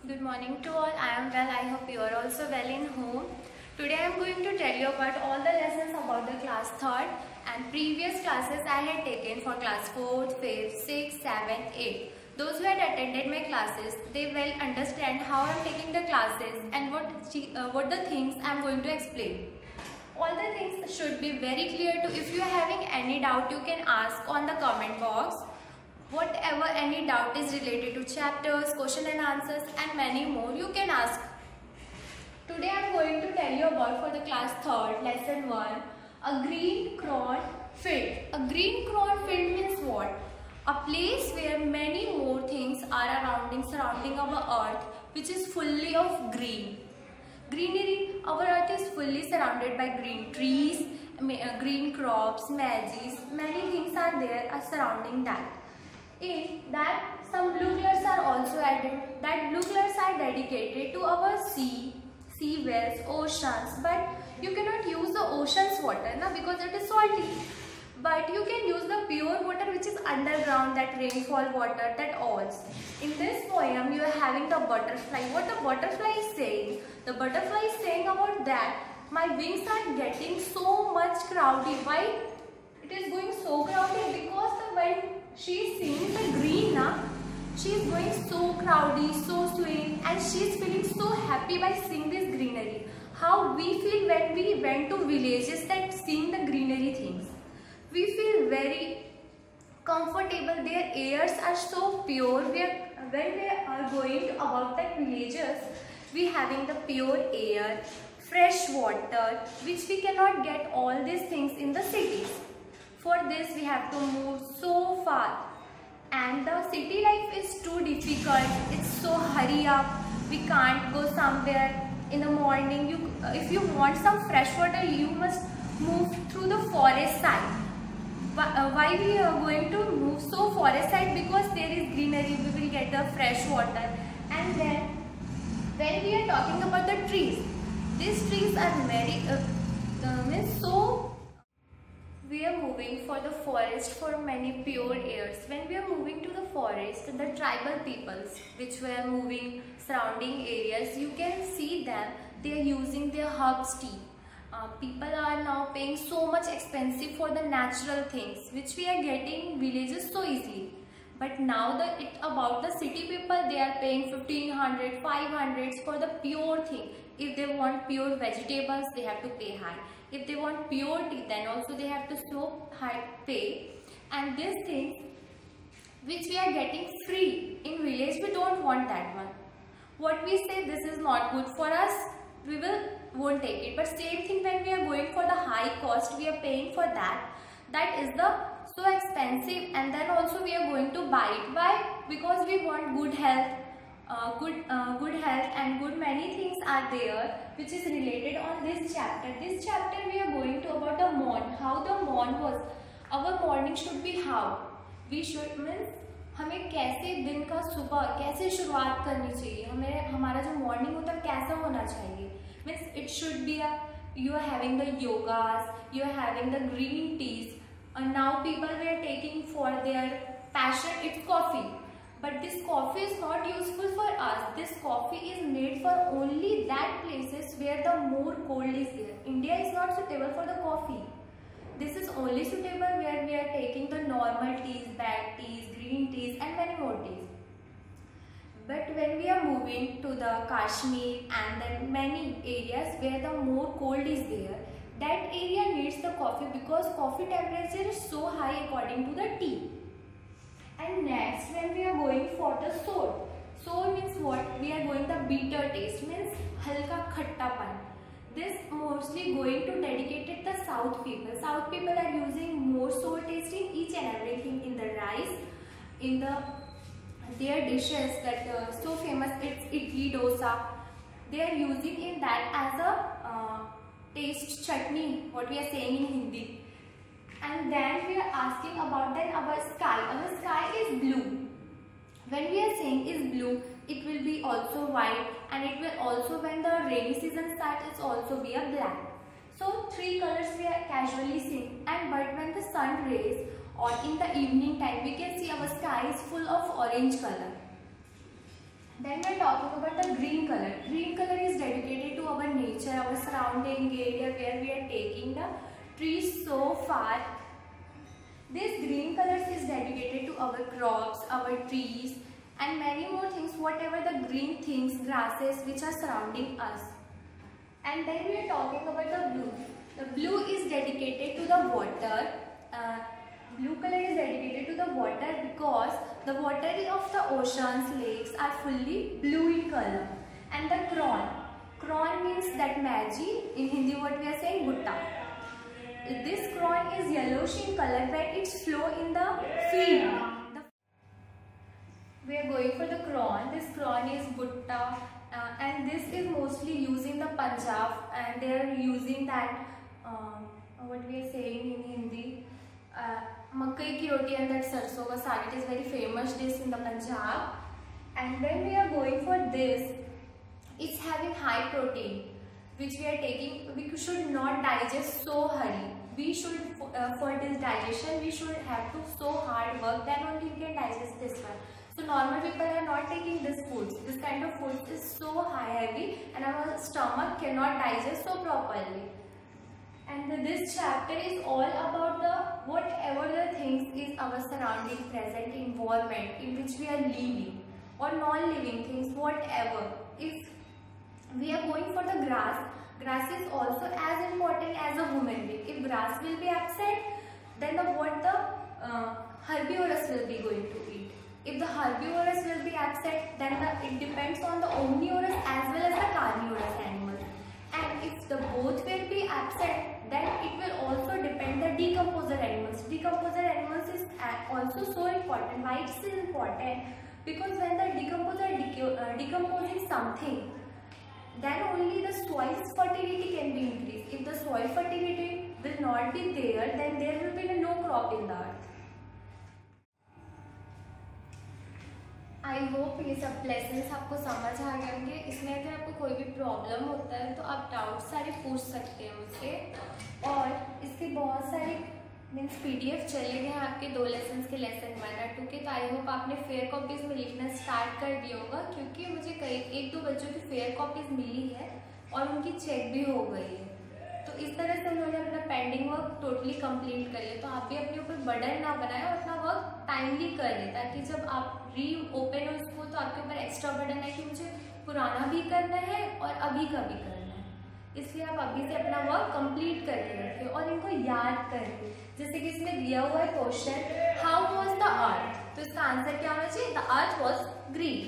Good morning to all. I am well. I hope you are also well in home. Today I am going to tell you about all the lessons about the class 3rd and previous classes I had taken for class 4th, 5th, 6th, 7th, 8th. Those who had attended my classes, they will understand how I am taking the classes and what the things I am going to explain. All the things should be very clear to. If you are having any doubt, you can ask on the comment box. Whatever any doubt is related to chapters, question and answers and many more, you can ask. Today I am going to tell you about for the class 3rd, lesson 1, a green cornfield. A green cornfield means what? A place where many more things are surrounding our earth, which is fully of green. Greenery, our earth is fully surrounded by green trees, green crops, veggies, many things are there surrounding that. In that, some blue colors are also added. That blue colors are dedicated to our sea, wells, oceans. But you cannot use the ocean's water because it is salty. But you can use the pure water which is underground, that rainfall water, that alls. In this poem, you are having the butterfly. What the butterfly is saying? The butterfly is saying about that my wings are getting so much cloudy. Why it is going so cloudy? Because when she is seeing the green, she is going so cloudy, so sweet, and she is feeling so happy by seeing this greenery. How we feel when we went to villages that seeing the greenery things. We feel very comfortable. Their airs are so pure. When we are going about that villages, we having the pure air, fresh water, which we cannot get all these things in the cities. For this we have to move so far, and the city life is too difficult. It's so hurry up. We can't go somewhere in the morning. If you want some fresh water, you must move through the forest side. Why we are going to move so forest side? Because there is greenery, we will get the fresh water. And then when we are talking about the trees, these trees are very we are moving for the forest for many pure airs. When we are moving to the forest, the tribal peoples which were moving surrounding areas, you can see them, they are using their herbs tea. People are now paying so much expensive for the natural things which we are getting villages so easily. But now about the city people, they are paying 1500, 500 for the pure thing. If they want pure vegetables, they have to pay high. If they want pure tea, then also they have to so high pay. And these things which we are getting free in village, we don't want that one. What we say, this is not good for us, we won't take it. But same thing when we are going for the high cost, we are paying for that. That is the so expensive, and then also we are going to buy it. Why? Because we want good health. Good health and good many things are there which is related on this chapter. This chapter we are going to about the morn. How the morn was. Our morning should be how. We should means हमें कैसे दिन का सुबह कैसे शुरुआत करनी चाहिए. हमें हमारा जो मॉर्निंग होता है कैसा होना चाहिए. Means it should be you are having the yogas, you are having the green teas. And now people were taking for their passion, it's coffee. But this coffee is not useful for us. This coffee is made for only that places where the more cold is there. India is not suitable for the coffee. This is only suitable where we are taking the normal teas, black teas, green teas and many more teas. But when we are moving to the Kashmir and then many areas where the more cold is there, that area needs the coffee because coffee temperature is so high according to the tea. And next, when we are going for the sour. Sour means what? We are going the bitter taste, means halka khattapan. This mostly going to dedicated the South people. South people are using more sour tasting each and everything in the rice, in their dishes that so famous. It's idli dosa. They are using in that as a taste chutney. What we are saying in Hindi. And then we are asking about that our sky. Our sky is blue. When we are saying is blue, it will be also white, and it will also, when the rainy season starts, it's also be a black. So three colors we are casually seeing. And but when the sun rays or in the evening time, we can see our sky is full of orange color. Then we are talking about the green color. Green color is dedicated to our nature, our surrounding area where we are taking the trees so far. This green color is dedicated to our crops, our trees and many more things, whatever the green things, grasses which are surrounding us. And then we are talking about the blue. The blue is dedicated to the water. Blue color is dedicated to the water because the water of the oceans, lakes are fully blue in color. And the crayon means that Maggi. In Hindi what we are saying, gutta. This crayon is yellowish in color when it's flow in the field. We are going for the crayon. This crayon is gutta and this is mostly used in the Punjab and they are using that what we are saying in Hindi, makai ki roti and that sarson ka saag. It is very famous dish in the Punjab. And then we are going for this. It's having high protein which we are taking. We should not digest so hurry. We should for this digestion we should have to so hard work, then only we can digest this one. So normal people are not taking this food. This kind of food is so high heavy and our stomach cannot digest so properly. And this chapter is all about the whatever the things is our surrounding present environment in which we are living or non-living things, whatever. If we are going for the grass, grass is also as important as a human being. If grass will be absent, then what the herbivorous will be going to eat. If the herbivorous will be absent, then it depends on the omnivorous as well as the carnivorous animals. And if the both will be absent, then it will also depend the decomposer animals. Decomposer animals is also so important. Why it's important? Because when the decomposer decomposing something, then only the soil's fertility can be increased. If the soil fertility will not be there, then there will be no crop in the earth. I hope ये सब lessons आपको समझ आ गए होंगे. इसमें अगर आपको कोई भी प्रॉब्लम होता है तो आप डाउट सारे पूछ सकते हैं मुझसे. और इसके बहुत सारे मीन्स PDF चले गए हैं आपके 2 लेसन्स के, लेसन 1 और 2 के. तो आई होप आपने फेयर कॉपीज़ में लिखना स्टार्ट कर दिया होगा, क्योंकि मुझे कई 1-2 बच्चों की फेयर कॉपीज़ मिली है और उनकी चेक भी हो गई है. तो इस तरह से उन्होंने अपना पेंडिंग वर्क टोटली कंप्लीट कर लिया. तो आप भी अपने ऊपर बर्डन ना बनाएं और अपना वर्क टाइमली कर लें, ताकि जब आप री ओपन हो इसको तो आपके ऊपर एक्स्ट्रा बर्डन है कि मुझे पुराना भी करना है और अभी का भी करना है. इसलिए आप अभी से अपना वर्क कंप्लीट करके रखें और इनको याद करें. जैसे कि इसमें दिया हुआ है question, how was the earth, तो इसका आंसर क्या होना चाहिए? The earth was green.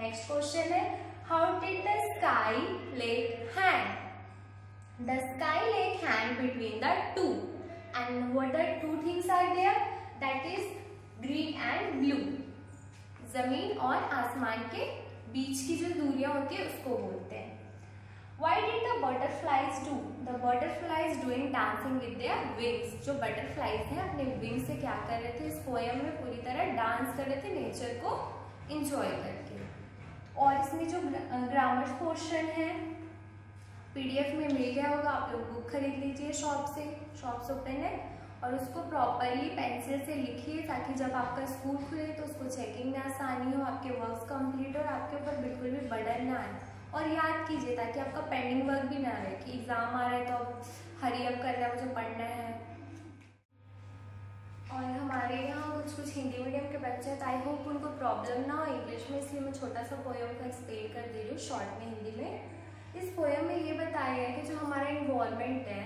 Next question है, how did the sky lake hang. The sky lake hang between the two, and what the 2 things are there? That is green and blue. जमीन और आसमान के बीच की जो दूरियां होती है उसको बोलते हैं. Why did the butterflies do? The butterflies doing dancing with their wings. जो butterflies हैं अपने wings से क्या कर रहे थे? इस पोएम में पूरी तरह डांस कर रहे थे नेचर को इंजॉय करके. और इसमें जो ग्रामर पोर्शन है PDF में मिल गया होगा. आप लोग बुक खरीद लीजिए शॉप्स ओपन है, और उसको प्रॉपरली पेंसिल से लिखिए ताकि जब आपका स्कूल खुले तो उसको चेकिंग में आसानी हो, आपके वर्क्स कंप्लीट हो और आपके ऊपर बिल्कुल भी बर्डन ना आए. और याद कीजिए ताकि आपका पेंडिंग वर्क भी ना रहे कि एग्ज़ाम आ रहा है तो अब हरी अप करना है, मुझे पढ़ना है. और हमारे यहाँ कुछ हिंदी मीडियम के बच्चे हैं, तो आई होप उनको प्रॉब्लम ना हो इंग्लिश में, इसलिए मैं छोटा सा पोएम का एक्सप्लेन कर दे रही हूँ शॉर्ट में हिंदी में. इस पोएम में ये बताया गया कि जो हमारा इन्वायरमेंट है,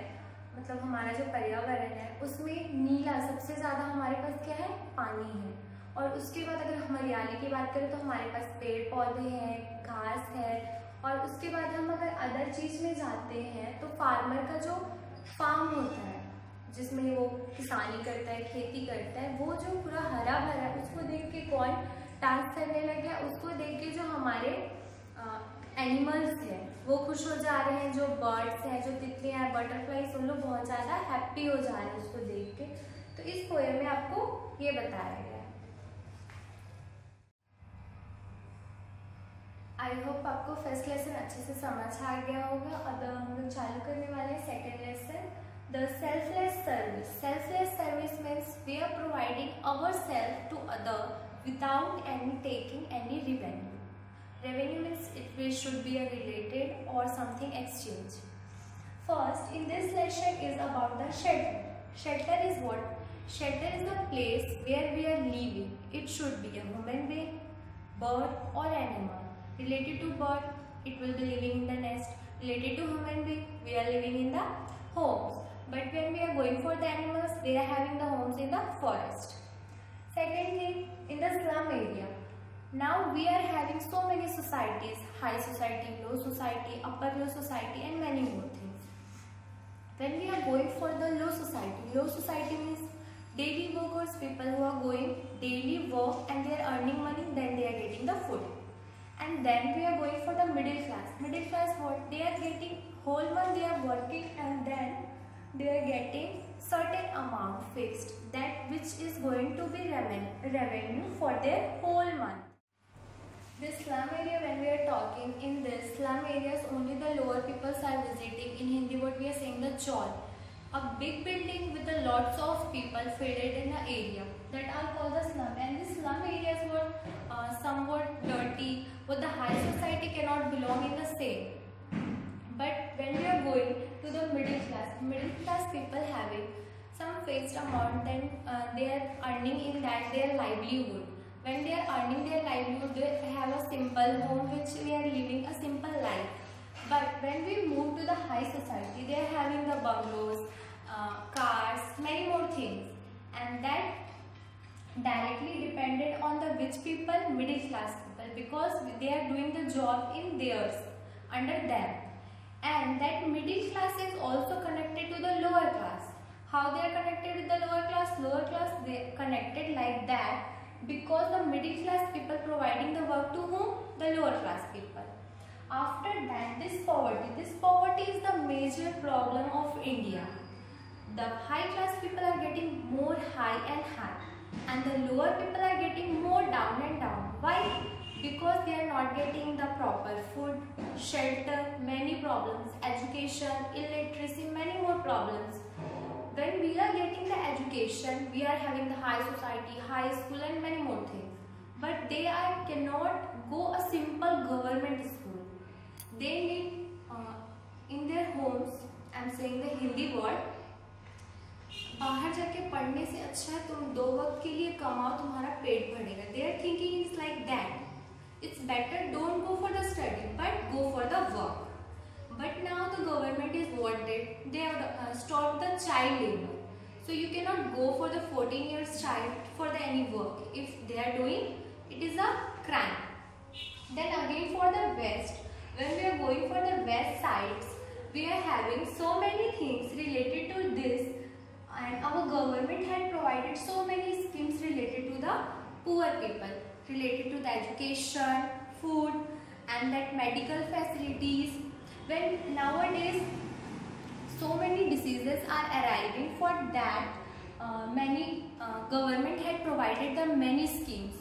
मतलब हमारा जो पर्यावरण है, उसमें नीला सबसे ज़्यादा हमारे पास क्या है? पानी है. और उसके बाद अगर हम हरियाली की बात करें तो हमारे पास पेड़ पौधे हैं, घास है. और उसके बाद हम अगर अदर चीज़ में जाते हैं तो फार्मर का जो फार्म होता है जिसमें वो किसानी करता है, खेती करता है, वो जो पूरा हरा भरा है उसको देख के कौन डांस करने लग गया? उसको देख के जो हमारे एनिमल्स हैं वो खुश हो जा रहे हैं. जो बर्ड्स हैं, जो तितलियां हैं, बटरफ्लाइज, उन लोग बहुत ज़्यादा हैप्पी हो जा रहे हैं उसको देख के. तो इस पोएम में आपको ये बताया गया है. आई होप आपको फर्स्ट लेसन अच्छे से समझ आ गया होगा. अब हम लोग चालू करने वाले हैं second lesson, the selfless service. Selfless service means we are providing our self to other without any taking any revenue. Revenue means should be a related or something exchange. First, in this lesson is about the shelter. Shelter is what? Shelter is the place where we are living. It should be a human being, bird or animal. Related to bird, it will be living in the nest. Related to human being, we are living in the homes. But when we are going for the animals, they are having the homes in the forest. Second thing, in the slum area. Now we are having so many societies, high society, low society, upper low society and many more things. When we are going for the low society means daily workers, people who are going daily work and they are earning money, then they are getting the food. And then we are going for the middle class. Middle class what? They are getting whole month they are working and then they are getting certain amount fixed, that which is going to be revenue for their whole month. This slum area, when we are talking, in this slum areas only the lower peoples are visiting. In Hindi what we are saying, the chawl. A big building with a lots of people filled in the area, that are called the slum. And these slum areas were somewhat dirty, but the high society cannot belong in the same. But when we are going to the middle class people having some fixed amount, then they are earning in that their livelihood. When they are earning their livelihood, they have a simple home which we are living a simple life. But when we move to the high society, they are having the bungalows, cars, many more things, and that directly depended on the rich people, middle class people, because they are doing the job in theirs, under them. And that middle class is also connected to the lower class. How they are connected with the lower class? Lower class, they are connected like that because the middle class people providing the work to whom? The lower class people. After that, this poverty is the major problem of India. The high class people are getting more high and high, and the lower people are getting more down and down. Why? Because they are not getting the proper food, shelter, many problems, education, illiteracy, many more problems. When we are getting the education, we are having the high society, high school and many more things. But they cannot go a simple government school. They need in their homes, I am saying the Hindi word, बाहर जाके पढ़ने से अच्छा है तुम 2 वक्त के लिए कमाओ, तुम्हारा पेट भरेगा. They are thinking it's like that. It's better don't go for the study, but go for the work. But now the government is what did? They have stopped the child labor. So you cannot go for the 14 years child for the any work. If they are doing, it is a crime. Then again for the west, when we are going for the west sides, we are having so many things related to this, and our government had provided so many schemes related to the poor people, related to the education, food and that medical facilities. When nowadays so many diseases are arriving, for that many government had provided the many schemes,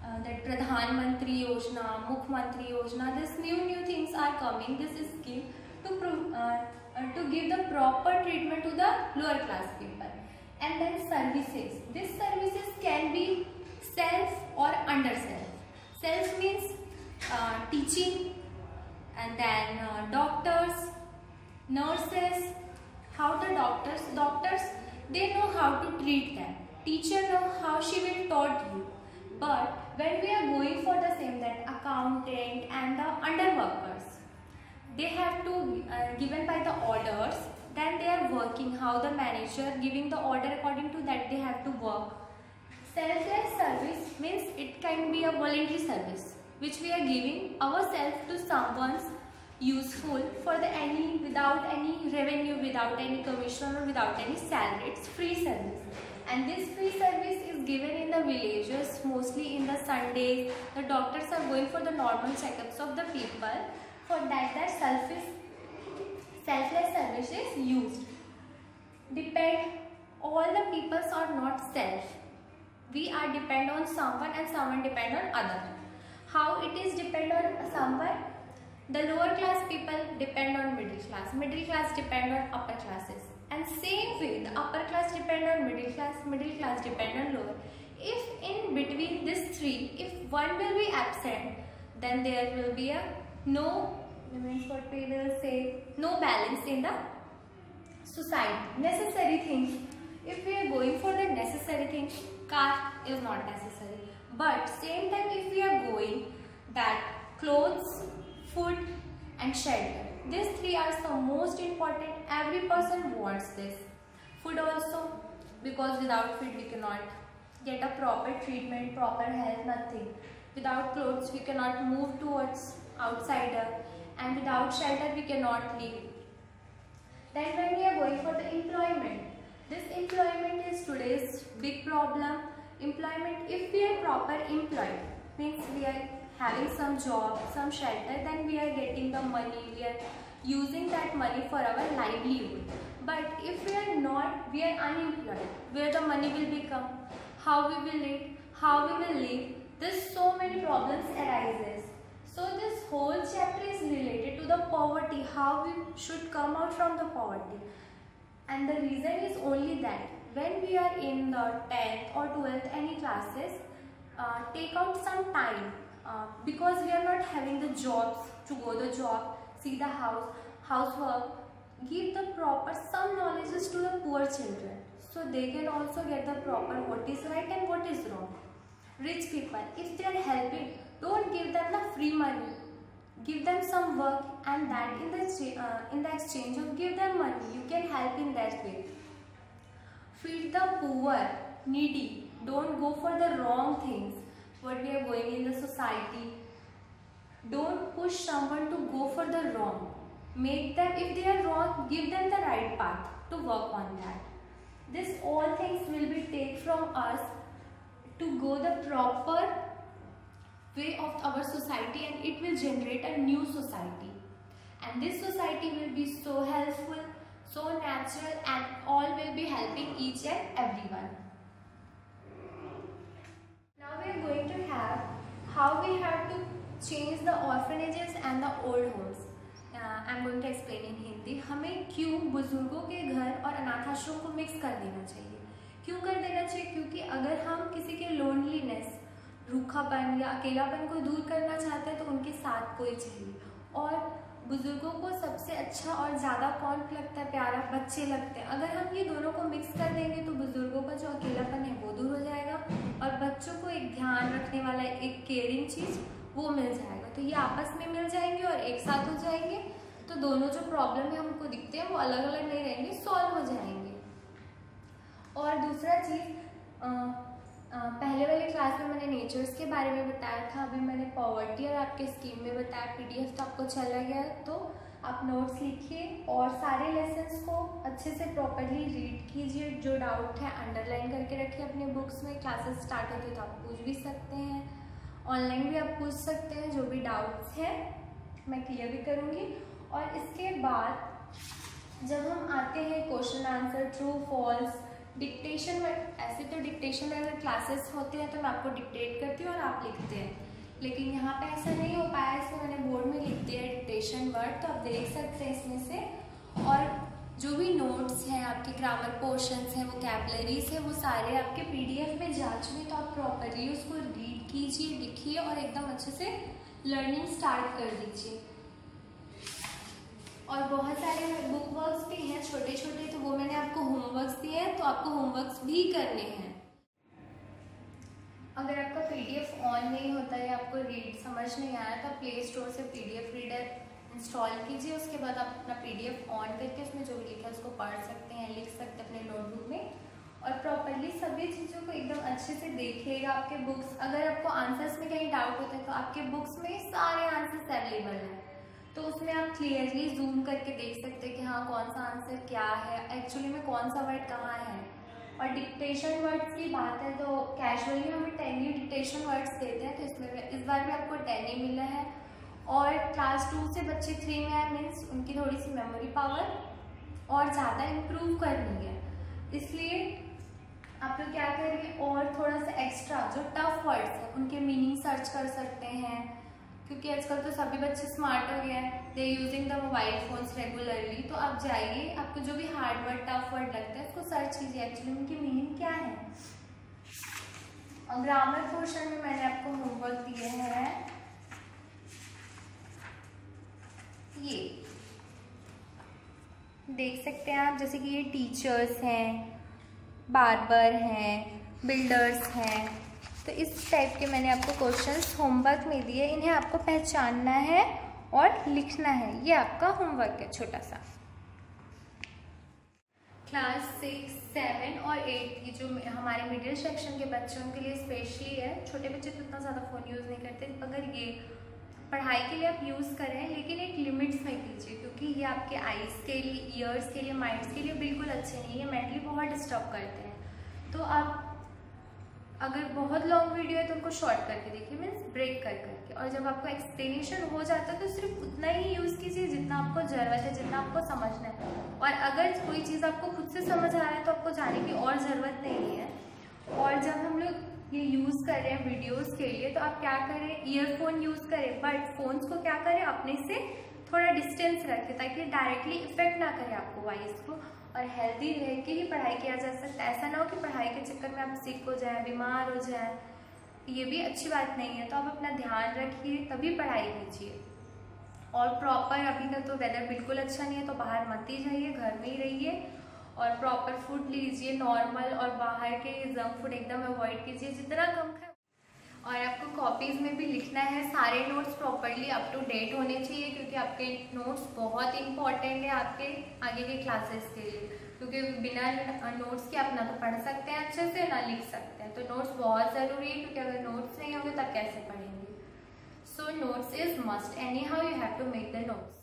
that Pradhan Mantri Yojana, Mukhyamantri Yojana, this new things are coming, this is scheme to give the proper treatment to the lower class people. And then services. These services can be self or under self. Self means teaching, and then doctors, nurses. How the doctors they know how to treat them. Teacher know how she will taught you. But when we are going for the same, that accountant and the under workers, they have to given by the orders, then they are working, how the manager giving the order, according to that they have to work. Selfless service means it can be a voluntary service which we are giving ourselves to someone's useful for the without any revenue, without any commission or without any salary. It's free service, and this free service is given in the villages, mostly in the Sundays. The doctors are going for the normal checkups of the people. For that selfless service is used. All the peoples are not self. We are depend on someone and someone depend on other. How it is depend on someone? The lower class people depend on middle class depend on upper classes, and same way the upper class depend on middle class depend on lower. If in between these three, if one will be absent, then there will be a no, means what we will say, no balance in the society. Necessary things. If we are going for the necessary things, car is not necessary. But same time, if we are going that clothes, food and shelter, these three are the most important. Every person wants this. Food also, because without food we cannot get a proper treatment, proper health, nothing. Without clothes we cannot move towards outsider, and without shelter we cannot live. Then when we are going for the employment, this employment is today's big problem. Employment, if we are proper employed, means we are having some job, some shelter, then we are getting the money, we are using that money for our livelihood. But if we are not, we are unemployed, where the money will become, how we will live, how we will live, there's so many problems arises. So this whole chapter is related to the poverty, how we should come out from the poverty. And the reason is only that when we are in the 10th or 12th any classes, take out some time because we are not having the jobs to go the job, see the housework, give the proper some knowledges to the poor children, so they can also get the proper what is right and what is wrong. Rich people, if they are helping, don't give them the free money, give them some work, and that in the exchange of give them money, you can help in that way. Feed the poor, needy, don't go for the wrong things, what we are going in the society. Don't push someone to go for the wrong. Make them, if they are wrong, give them the right path to work on that. This all things will be taken from us to go the proper way of our society, and it will generate a new society. And this society will be so helpful, so natural, and all will be helping each and everyone. Now we are going to have how we have to change the orphanages and the old homes. I am going to explain in Hindi. हमें क्यों बुजुर्गों के घर और अनाथ आश्रम को mix कर देना चाहिए? क्यों कर देना चाहिए? क्योंकि अगर हम किसी के लोनलीनेस, रूखापन या अकेलापन को दूर करना चाहते हैं तो उनके साथ कोई चाहिए। और बुजुर्गों को सबसे अच्छा और ज़्यादा कौन लगता है प्यारा? बच्चे लगते हैं। अगर हम ये दोनों को मिक्स कर देंगे तो बुजुर्गों का जो अकेलापन है वो दूर हो जाएगा, और बच्चों को एक ध्यान रखने वाला एक केयरिंग चीज़ वो मिल जाएगा। तो ये आपस में मिल जाएंगे और एक साथ हो जाएंगे, तो दोनों जो प्रॉब्लम है हमको दिखते हैं वो अलग अलग नहीं रहेंगे, सॉल्व हो जाएंगे। और दूसरा चीज़, पहले वाली क्लास में मैंने नेचर्स के बारे में बताया था, अभी मैंने पॉवर्टी और आपके स्कीम में बताया। पीडीएफ तो आपको चला गया, तो आप नोट्स लिखिए और सारे लेसन्स को अच्छे से प्रॉपरली रीड कीजिए। जो डाउट है अंडरलाइन करके रखिए अपने बुक्स में। क्लासेस स्टार्ट होती है तो आप पूछ भी सकते हैं, ऑनलाइन भी आप पूछ सकते हैं। जो भी डाउट्स हैं मैं क्लियर भी करूँगी। और इसके बाद जब हम आते हैं question answer, true false, dictation, ऐसे तो डिक्टेशन अगर क्लासेस होते हैं तो मैं आपको डिक्टेट करती हूँ और आप लिखते हैं, लेकिन यहाँ पे ऐसा नहीं हो पाया, इसमें मैंने बोर्ड में लिख दिया डिक्टेशन वर्ड, तो आप देख सकते हैं इसमें से। और जो भी नोट्स हैं, आपके ग्रामर पोर्शंस हैं, वोकैबुलरीज है, वो सारे आपके पीडीएफ में जा चुके, तो आप प्रॉपरली उसको रीड कीजिए, लिखिए और एकदम अच्छे से लर्निंग स्टार्ट कर दीजिए। और बहुत सारे बुक वर्क्स भी हैं छोटे छोटे, तो वो मैंने आपको होमवर्क्स दिए हैं, तो आपको होमवर्क्स भी करने हैं। अगर आपका पीडीएफ ऑन नहीं होता है, आपको रीड समझ नहीं आया, तो आप प्ले स्टोर से पीडीएफ रीडर इंस्टॉल कीजिए। उसके बाद आप अपना पीडीएफ ऑन करके उसमें जो भी लिखा है उसको पढ़ सकते हैं, लिख सकते हैं अपने नोटबुक में, और प्रॉपरली सभी चीज़ों को एकदम अच्छे से देखिएगा। आपके बुक्स, अगर आपको आंसर्स में कहीं डाउट होता है तो आपके बुक्स में सारे आंसर्स अवेलेबल हैं, तो उसमें आप क्लियरली जूम करके देख सकते हैं कि हाँ कौन सा आंसर क्या है, एक्चुअली में कौन सा वर्ड कहाँ है। और डिक्टेशन वर्ड्स की बात है तो कैजुअली हमें 10 ही डिक्टेशन वर्ड्स देते हैं, तो इसमें इस बार भी आपको 10 ही मिला है। और क्लास 2 से बच्चे 3 में आए, मीन्स उनकी थोड़ी सी मेमोरी पावर और ज़्यादा इम्प्रूव करनी है, इसलिए आप लोग क्या करिए और थोड़ा सा एक्स्ट्रा जो टफ वर्ड्स हैं उनके मीनिंग सर्च कर सकते हैं, क्योंकि आजकल तो सभी बच्चे स्मार्ट हो गए हैं, they using the mobile phones regularly. तो आप जाइए, आपको जो भी हार्ड वर्ड टफ वर्ड लगता है उसको सर्च कीजिए, एक्चुअली उनकी मीनिंग क्या है। और ग्रामर पोर्शन में मैंने आपको होमवर्क दिए हैं ये देख सकते हैं आप, जैसे कि ये टीचर्स हैं, बार्बर हैं, बिल्डर्स हैं। तो इस टाइप के मैंने आपको क्वेश्चंस होमवर्क में दिए, इन्हें आपको पहचानना है और लिखना है। ये आपका होमवर्क है छोटा सा। क्लास 6, 7 और 8 की जो हमारे मिडिल सेक्शन के बच्चे, उनके लिए स्पेशली है। छोटे बच्चे तो इतना ज़्यादा फ़ोन यूज़ नहीं करते। अगर ये पढ़ाई के लिए आप यूज़ करें, लेकिन एक लिमिट्स में कीजिए, क्योंकि ये आपके आइज़ के लिए, ईयर्स के लिए, माइंड्स के लिए बिल्कुल अच्छे नहीं है। ये मेंटली बहुत डिस्टर्ब करते हैं। तो आप अगर बहुत लॉन्ग वीडियो है तो उनको शॉर्ट करके देखिए, मीन्स ब्रेक कर करके। और जब आपको एक्सप्लेनेशन हो जाता है तो सिर्फ उतना ही यूज़ कीजिए जितना आपको ज़रूरत है, जितना आपको समझना है। और अगर कोई चीज़ आपको खुद से समझ आ रहा है तो आपको जाने की और ज़रूरत नहीं है। और जब हम लोग ये यूज़ कर रहे हैं वीडियोज़ के लिए, तो आप क्या करें, ईयरफोन यूज़ करें, बट फ़ोन्स को क्या करें, अपने से थोड़ा डिस्टेंस रखें, ताकि डायरेक्टली इफेक्ट ना करे आपको वॉइस को। और हेल्दी रह के ही पढ़ाई किया जा सकता है। ऐसा ना हो कि पढ़ाई के चक्कर में आप सिक हो जाए, बीमार हो जाए, ये भी अच्छी बात नहीं है। तो आप अपना ध्यान रखिए, तभी पढ़ाई कीजिए। और प्रॉपर, अभी का तो वेदर बिल्कुल अच्छा नहीं है, तो बाहर मत ही जाइए, घर में ही रहिए। और प्रॉपर फूड लीजिए, नॉर्मल, और बाहर के जंक फूड एकदम अवॉइड कीजिए, जितना कम खाए। और आपको कॉपीज़ में भी लिखना है, सारे notes properly up to date होने चाहिए, क्योंकि आपके नोट्स बहुत इंपॉर्टेंट है आपके आगे के क्लासेस के लिए। क्योंकि बिना नोट्स के आप ना तो पढ़ सकते हैं अच्छे से, ना लिख सकते हैं। तो नोट्स बहुत ज़रूरी है, क्योंकि अगर नोट्स नहीं होंगे तब कैसे पढ़ेंगे। So notes is must, anyhow you have to make the notes.